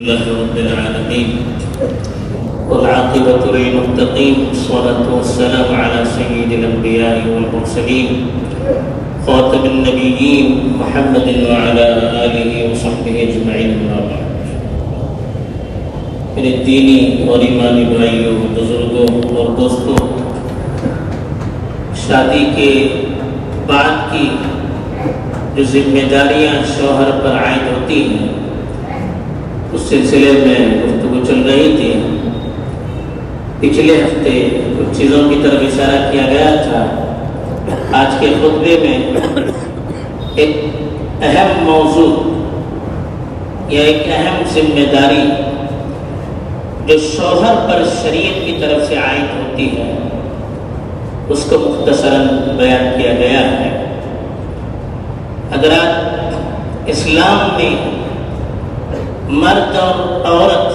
لله رب العالمين والعاقبة للمتقين والصلاة والسلام على سيد الأنبياء والمرسلين خاتم النبيين محمد وعلى آله وصحبه أجمعين أما بعد۔ میرے دینی اور ایمانی بھائیوں، بزرگوں اور دوستوں، شادی کے بعد کی جو ذمہ داریاں شوہر پر عائد ہوتی ہیں اس سلسلے میں گفتگو چل رہی تھی۔ پچھلے ہفتے کچھ چیزوں کی طرف اشارہ کیا گیا تھا۔ آج کے خطبے میں ایک اہم موضوع یا ایک اہم ذمہ داری جو شوہر پر شریعت کی طرف سے عائد ہوتی ہے اس کو مختصراً بیان کیا گیا ہے۔ حضرات، اسلام میں مرد اور عورت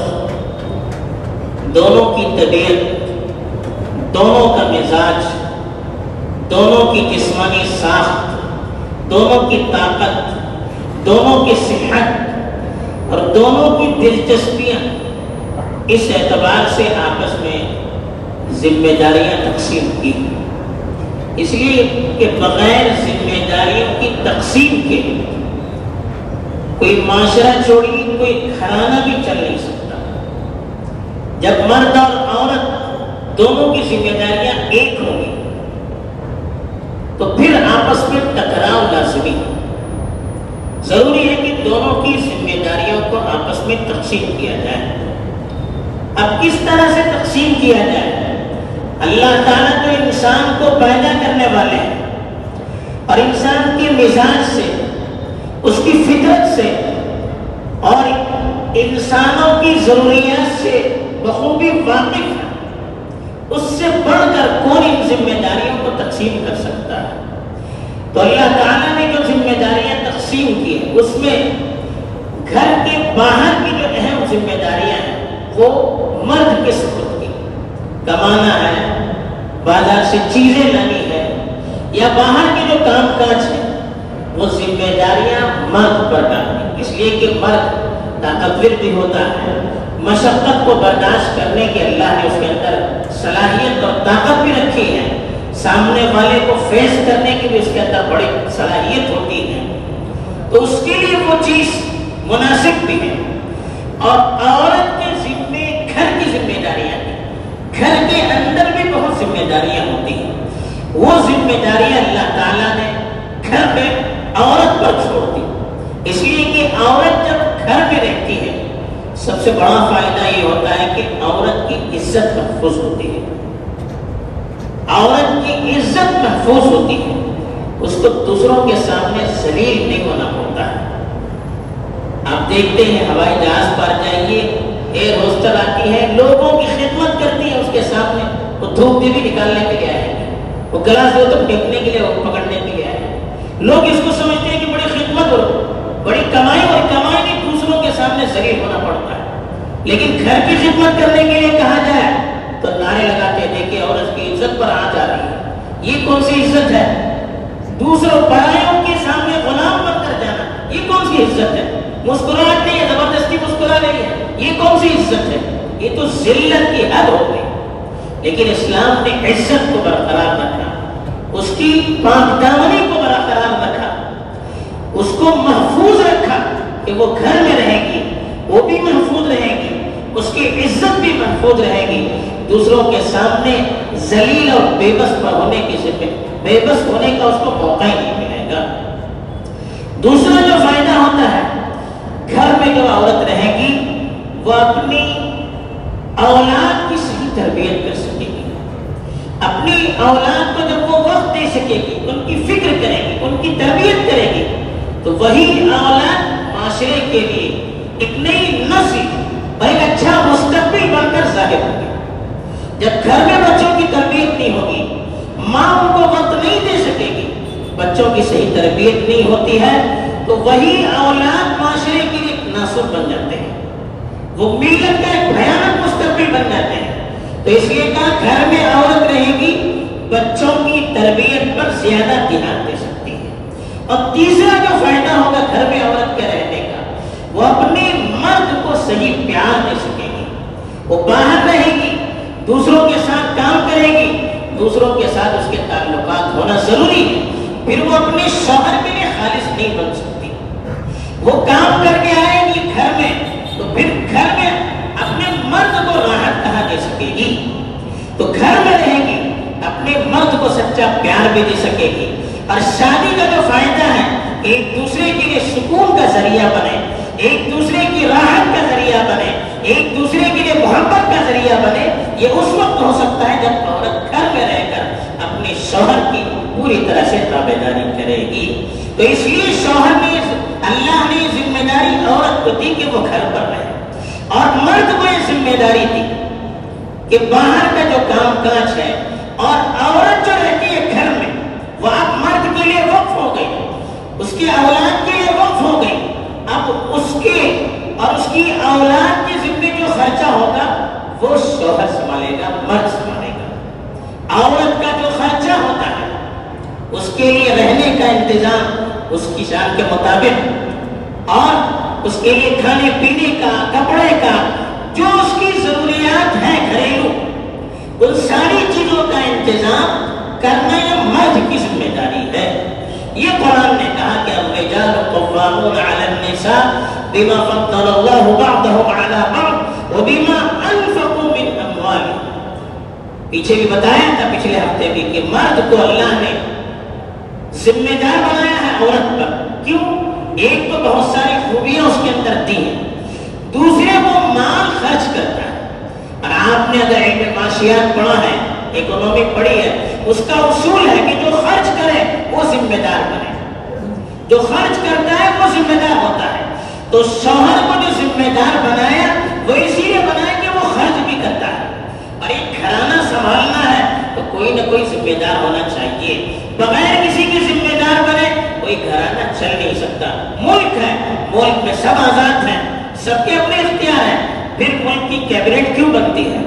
دونوں کی طبیعت، دونوں کا مزاج، دونوں کی جسمانی ساخت، دونوں کی طاقت، دونوں کی صحت اور دونوں کی دلچسپیاں اس اعتبار سے آپس میں ذمہ داریاں تقسیم کی، اس لیے کہ بغیر ذمہ داریوں کی تقسیم کے کوئی معاشرہ چھوڑی کوئی گھرانہ بھی چل نہیں سکتا۔ جب مرد اور عورت دونوں کی ذمہ داریاں ایک ہوں گی تو پھر آپس میں ٹکراؤ لازمی ہے۔ ضروری ہے کہ دونوں کی ذمہ داریوں کو آپس میں تقسیم کیا جائے۔ اب کس طرح سے تقسیم کیا جائے؟ اللہ تعالیٰ تو انسان کو پیدا کرنے والے ہیں اور انسان کے مزاج سے، اس کی فطرت سے اور انسانوں کی ضروریات سے بخوبی واقف ہے۔ اس سے بڑھ کر کون ان ذمہ داریوں کو تقسیم کر سکتا ہے؟ تو اللہ تعالیٰ نے جو ذمہ داریاں تقسیم کی ہیں اس میں گھر کے باہر کی جو اہم ذمہ داریاں ہیں وہ مرد کے سپرد کی، کمانا ہے، بازار سے چیزیں لانی ہے یا باہر کے جو کام کاج ہے وہ ذمہ داریاں مرد پر ڈالیں، اس لیے کہ مرد طاقتور بھی ہوتا ہے، مشقت کو برداشت کرنے کی اللہ نے اس کے اندر صلاحیت اور طاقت بھی رکھی ہے، سامنے والے کو فیس کرنے کی بھی اس کے اندر بڑی صلاحیت ہوتی ہے، تو اس کے لیے وہ چیز مناسب بھی ہے۔ اور عورت کے ذمے گھر کی ذمہ داریاں ہیں، گھر کے اندر بھی بہت ذمہ داریاں ہوتی ہیں، وہ ذمہ داریاں اللہ تعالیٰ نے گھر میں عورت پر چھوڑ دی، اس لیے کہ عورت جب گھر میں رہتی ہے سب سے بڑا فائدہ یہ ہوتا ہے کہ عورت کی عزت محفوظ ہوتی ہے، عورت کی عزت محفوظ ہوتی ہے، اس کو دوسروں کے سامنے ذلیل نہیں ہونا پڑتا ہے۔ آپ دیکھتے ہیں ہوائی جہاز پر جائیے، ایئر ہوسٹر آتی ہے، لوگوں کی خدمت کرتی ہے، اس کے سامنے وہ دھوپ بھی نکالنے کے لیے آئے گی، وہ گلاس دو تو پھینکنے کے لیے، وہ پکڑنے کے لیے آئے گی۔ لوگ اس کو سمجھتے ہیں کہ بڑی خدمت ہو، بڑی کمائی، اور کمائی نہیں، دوسروں کے سامنے ذلیل ہونا پڑتا ہے۔ لیکن گھر کی خدمت کرنے کے لیے کہا جائے تو نعرے لگاتے ہیں، دیکھیں عورت کی عزت پر آ جا رہی ہے، یہ کون سی عزت ہے؟ دوسروں پرایوں کے سامنے غلام بن کر جانا، یہ کون سی عزت ہے؟ مسکراہٹ نہیں ہے، زبردستی مسکرا رہی ہے، یہ کون سی عزت ہے؟ یہ تو ذلت کی حد ہو گئی۔ لیکن اسلام نے عزت کو برقرار رکھا، اس کی پاک دامنی کو برقرار رکھا، اس کو محفوظ رکھا کہ وہ گھر میں رہے گی، وہ بھی محفوظ رہے گی، اس کی عزت بھی محفوظ رہے گی، دوسروں کے سامنے ذلیل اور بے بس ہونے کی ذمہ، بے بس ہونے کا اس کو موقع ہی نہیں ملے گا۔ دوسرا جو فائدہ ہوتا ہے، گھر میں جو عورت رہے گی وہ اپنی اولاد کی صحیح تربیت کر سکے گی، اپنی اولاد کو جب وہ وقت دے سکے گی، ان کی فکر کرے گی، ان کی تربیت کرے گی، تو وہی اولاد معاشرے کے لیے ایک نئی نسل اور ایک اچھا مستقبل بن کر ظاہر ہوگی۔ جب گھر میں بچوں کی تربیت نہیں ہوگی، ماں ان کو وقت نہیں دے سکے گی، بچوں کی صحیح تربیت نہیں ہوتی ہے، تو وہی اولاد معاشرے کے لیے ایک ناسور بن جاتے ہیں، وہ ملت کا ایک بھیانک مستقبل بن جاتے ہیں۔ تو اس لیے کہا گھر میں عورت رہے گی، بچوں کی تربیت پر زیادہ دھیان دے سکتی ہے۔ اور تیسرا جو فائدہ ہوگا گھر میں عورت کے رہنے کا، وہ اپنے مرد کو صحیح وہ باہر رہے گی، دوسروں کے ساتھ کام کرے گی، دوسروں کے ساتھ اس کے تعلقات ہونا ضروری ہے، پھر وہ اپنے شوہر کے لیے خالص نہیں بن سکتی۔ وہ کام کر کے آئے گی گھر میں تو پھر گھر میں اپنے مرد کو راحت کہاں دے سکے گی؟ تو گھر میں رہے گی، اپنے مرد کو سچا پیار بھی دے سکے گی۔ اور شادی کا جو فائدہ ہے، ایک دوسرے کے لیے سکون کا ذریعہ بنے، ایک دوسرے کی راحت کا ذریعہ بنے، ایک دوسرے کے لیے محبت کا ذریعہ بنے، یہ اس وقت ہو سکتا ہے جب عورت گھر میں رہ کر اپنے شوہر کی پوری طرح سے تابعداری کرے گی۔ تو اس لیے شوہر نے، اللہ نے ذمہ داری عورت کو دی کہ وہ گھر پر رہے، اور مرد کو یہ ذمہ داری دی کہ باہر کا جو کام کاج ہے، اور عورت جو رہتی ہے گھر میں وہ اب مرد کے لیے وقف ہو گئی، اس کی اولاد کے لیے وقف ہو گئی۔ اب اس کے اور اس کی اولاد کے ذمے جو خرچہ ہوگا وہ شوہر سنبھالے گا، مرد سنبھالے گا۔ عورت کا جو خرچہ ہوتا ہے اس کے لیے رہنے کا انتظام اس کی شان کے مطابق، اور اس کے لیے کھانے پینے کا، کپڑے کا، جو اس کی ضروریات ہیں گھریلو، ان ساری چیزوں کا انتظام کرنا یہ مرد کی ذمہ داری ہے۔ یہ قرآن نے کہا کہ الرجال قوامون علی النساء بما فضل اللہ بعضهم علی بعض وبما انفقوا من اموالهم۔ پیچھے بھی بتایا تھا پچھلے ہفتے بھی کہ مرد کو اللہ نے ذمہ دار بنایا ہے عورت پر۔ کیوں؟ ایک تو بہت ساری خوبیاں اس کے اندر دی ہیں، دوسرے وہ مال خرچ کرتا ہے۔ اور آپ نے اگر علم معاشیات پڑھا ہے، اکنومی پڑھی ہے، اس کا اصول ہے کہ جو خرچ کرے وہ ذمہ دار بنے، جو خرچ کرتا ہے وہ ذمہ دار ہوتا ہے۔ تو شوہر کو جو ذمہ دار بنایا وہ اسی لیے بنایا کہ وہ خرچ بھی کرتا ہے، اور ایک گھرانہ سنبھالنا ہے تو کوئی نہ کوئی ذمہ دار ہونا چاہیے۔ بغیر کسی کے ذمہ دار بنے کوئی گھرانہ چل نہیں سکتا۔ ملک ہے، ملک میں سب آزاد ہیں، سب کے اپنے اختیار ہیں، پھر ملک کی کیبنٹ کیوں بنتی ہے؟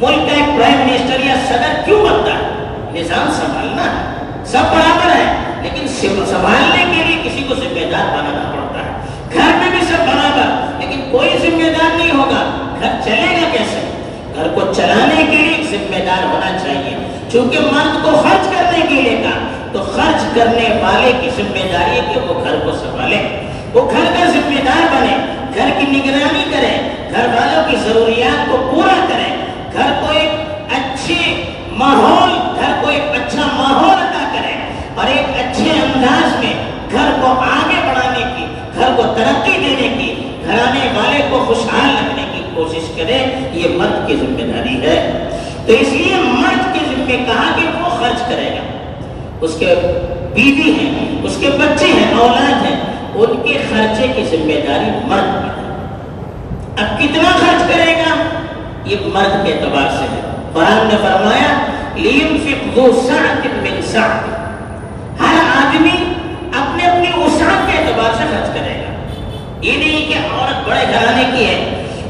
ملک کا ایک پرائم منسٹر یا صدر کیوں بنتا ہے؟ نظام سنبھالنا ہے، سب برابر ہے، لیکن سنبھالنے کے لیے کسی کو ذمہ دار بنانا پڑتا ہے۔ گھر میں بھی سب برابر، لیکن کوئی ذمہ دار نہیں ہوگا، گھر چلے گا کیسے؟ گھر کو چلانے کے لیے ذمہ دار ہونا چاہیے۔ چونکہ مرد کو خرچ کرنے کے لیے کہا تو خرچ کرنے والے کی ذمہ داری ہے کہ وہ گھر کو سنبھالے، وہ گھر کا ذمہ دار بنے، گھر کی نگرانی کرے، گھر والوں کی ضروریات کو پورا کرے، گھر کو ایک اچھے ماحول، گھر کو ایک اچھا ماحول عطا کرے، اور ایک اچھے انداز میں گھر کو آگے بڑھانے کی، گھر کو ترقی دینے کی، گھرانے والے کو خوشحال رکھنے کی کوشش کرے۔ یہ مرد کی ذمہ داری ہے۔ تو اس لیے مرد کے ذمہ کہا کہ وہ خرچ کرے گا، اس کے بیوی ہیں، اس کے بچے ہیں، اولاد ہیں، ان کے خرچے کی ذمہ داری مرد کی ہے۔ اب کتنا خرچ کرے گا یہ مرد کے اعتبار سے ہے۔ قرآن نے فرمایا لِيُنْفِقْ ذُو سَعْةٍ مِّن سَعْتِهِ، ہر آدمی اپنے اپنی وسعت کے اعتبار سے خرچ کرے گا۔ یہ نہیں کہ عورت بڑے گھرانے کی ہے،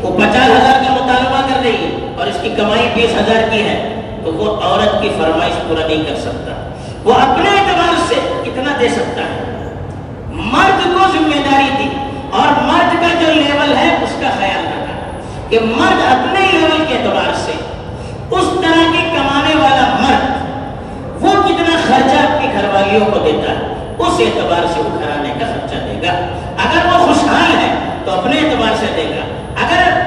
وہ 50,000 کا مطالبہ کر رہی ہے اور اس کی کمائی 20,000 کی ہے تو وہ عورت کی فرمائش پورا نہیں کر سکتا، وہ اپنے اعتبار سے کتنا دے سکتا ہے۔ مرد کو ذمہ داری دی، اور مرد کا جو لیول ہے اس کا خیال رکھا کہ مرد اپنے لیول کے اعتبار سے اس طرح کے کمانے والا مرد وہ کتنا خرچہ اپنی گھر والیوں کو دیتا ہے، اس اعتبار سے وہ گھرانے کا خرچہ دے گا۔ اگر وہ خوشحال ہے تو اپنے اعتبار سے دے گا، اگر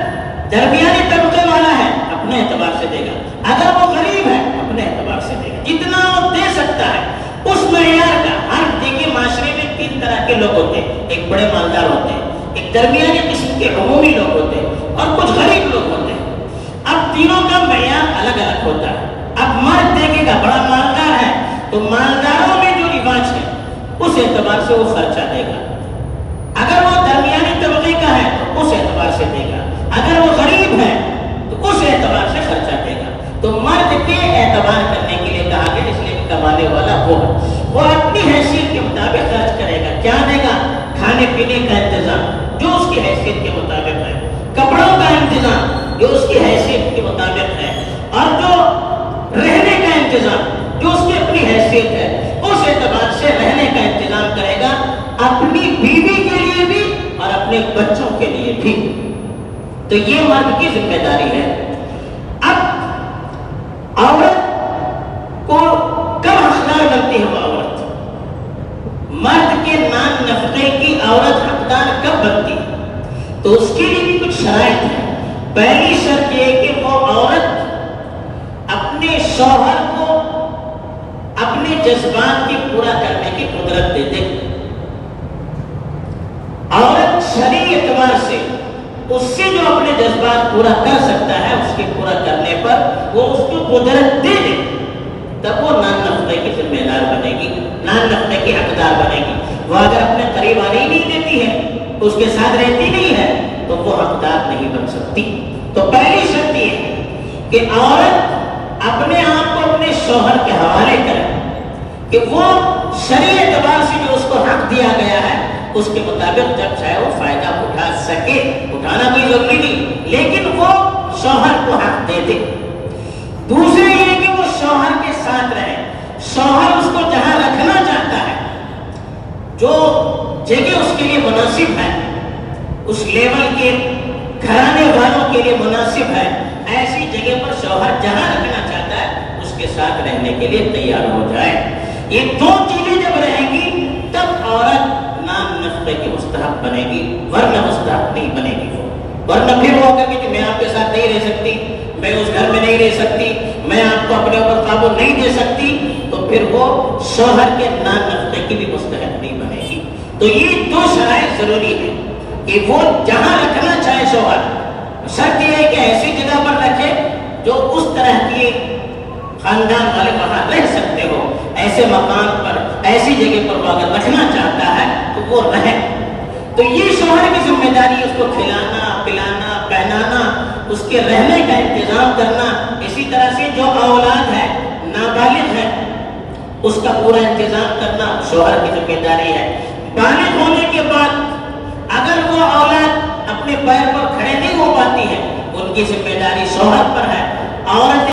درمیانی طبقے والا ہے اپنے اعتبار سے دے گا، اگر وہ غریب ہے اپنے اعتبار سے دے گا، جتنا وہ دے سکتا ہے اس معیار کا۔ ہر دیکھیے معاشرے میں 3 طرح کے لوگ ہوتے ہیں، ایک بڑے مالدار ہوتے ہیں، ایک درمیانی قسم کے عمومی لوگ ہوتے ہیں، اور کچھ غریب لوگ ہوتے ہیں۔ اب تینوں کا معیار الگ الگ ہوتا ہے۔ اب مرد دیکھے گا بڑا مالدار ہے تو مالداروں میں جو رواج ہے اس اعتبار سے وہ خرچہ دے گا، اگر وہ درمیانی طبقے کا ہے تو اس اعتبار سے دے گا، اگر وہ غریب ہے تو اس اعتبار سے خرچہ دے گا۔ تو مرد کے اعتبار کرنے کے لیے کہا گیا، اس لیے کمانے والا وہ اپنی حیثیت کے مطابق خرچ کرے گا۔ کیا دے گا؟ کھانے پینے کا انتظام جو اس کی حیثیت کے مطابق ہے، کپڑوں کا انتظام جو اس کی حیثیت کے مطابق ہے، اور جو رہنے کا انتظام جو اس کی اپنی حیثیت ہے اس اعتبار سے رہنے کا انتظام کرے گا، اپنی بیوی کے لیے بھی اور اپنے بچوں کے لیے بھی۔ تو یہ مرد کی ذمہ داری ہے۔ اب عورت کو کب حقدار بنتی ہے وہ عورت؟ مرد کے نان نفقے کی عورت حقدار کب بنتی ہے؟ تو اس کے لیے بھی کچھ شرائط ہیں۔ پہلی شرط یہ کہ وہ عورت اپنے شوہر کو اپنے جذبات کی پورا کرنے کی قدرت دے دے۔ عورت شرعی اعتبار سے اس سے جو اپنے جذبات پورا کر سکتا ہے اس کے پورا کرنے پر وہ اس کو قدرت دے دے، تب وہ نان نفقے کی ذمہ دار بنے گی، نان نفقے کی حقدار بنے گی۔ وہ اگر اپنے قریب آنے ہی نہیں دیتی ہے، اس کے ساتھ رہتی نہیں ہے، تو وہ حقدار نہیں بن سکتی۔ تو پہلی شرط یہ ہے کہ عورت اپنے آپ کو اپنے شوہر کے حوالے کرے کہ وہ شرعی اعتبار سے جو اس کو حق دیا گیا ہے اس کے مطابق جب چاہے وہ فائدہ اٹھا سکے، اٹھانا کوئی ضروری نہیں، لیکن وہ شوہر کو حق دے دے۔ دوسرے یہ کہ وہ شوہر کے ساتھ رہے، شوہر اس کو جہاں رکھنا چاہتا ہے، جو جگہ اس کے لیے مناسب ہے، اس لیول کے گھرانے والوں کے لیے مناسب ہے، ایسی جگہ پر شوہر جہاں رکھنا چاہتا ہے اس کے ساتھ رہنے کے لیے تیار ہو جائے۔ یہ دو چیزیں جب رہیں گی تب عورت نان نفقے کی مستحق بنے گی، ورنہ مستحق نہیں بنے گی وہ۔ ورنہ پھر وہ کہے کہ میں آپ کے ساتھ نہیں رہ سکتی، میں اس گھر میں نہیں رہ سکتی، میں آپ کو اپنے اوپر قابو نہیں دے سکتی، تو پھر وہ شوہر کے نان نفقے کی بھی مستحق نہیں بنے گی۔ تو یہ دو شرائط ضروری ہے کہ وہ جہاں رکھنا چاہے شوہر، شرط یہ ہے کہ ایسی جگہ پر رکھے جو اس طرح کی خاندان والے وہاں رہ سکتے ہو، ایسے مقام پر، ایسی جگہ پر وہ اگر رکھنا چاہتا ہے تو وہ رہے۔ تو یہ شوہر کی ذمہ داری ہے، اس کو کھلانا، پلانا، پہنانا، اس کے رہنے کا انتظام کرنا۔ اسی طرح سے جو اولاد ہے، نابالغ ہے، اس کا پورا انتظام کرنا شوہر کی ذمہ داری ہے۔ بالغ ہونے کے بعد اگر وہ اولاد اپنے پیر پر کھڑے نہیں ہو پاتی ہے، ان کی ذمہ داری شوہر پر ہے۔ عورت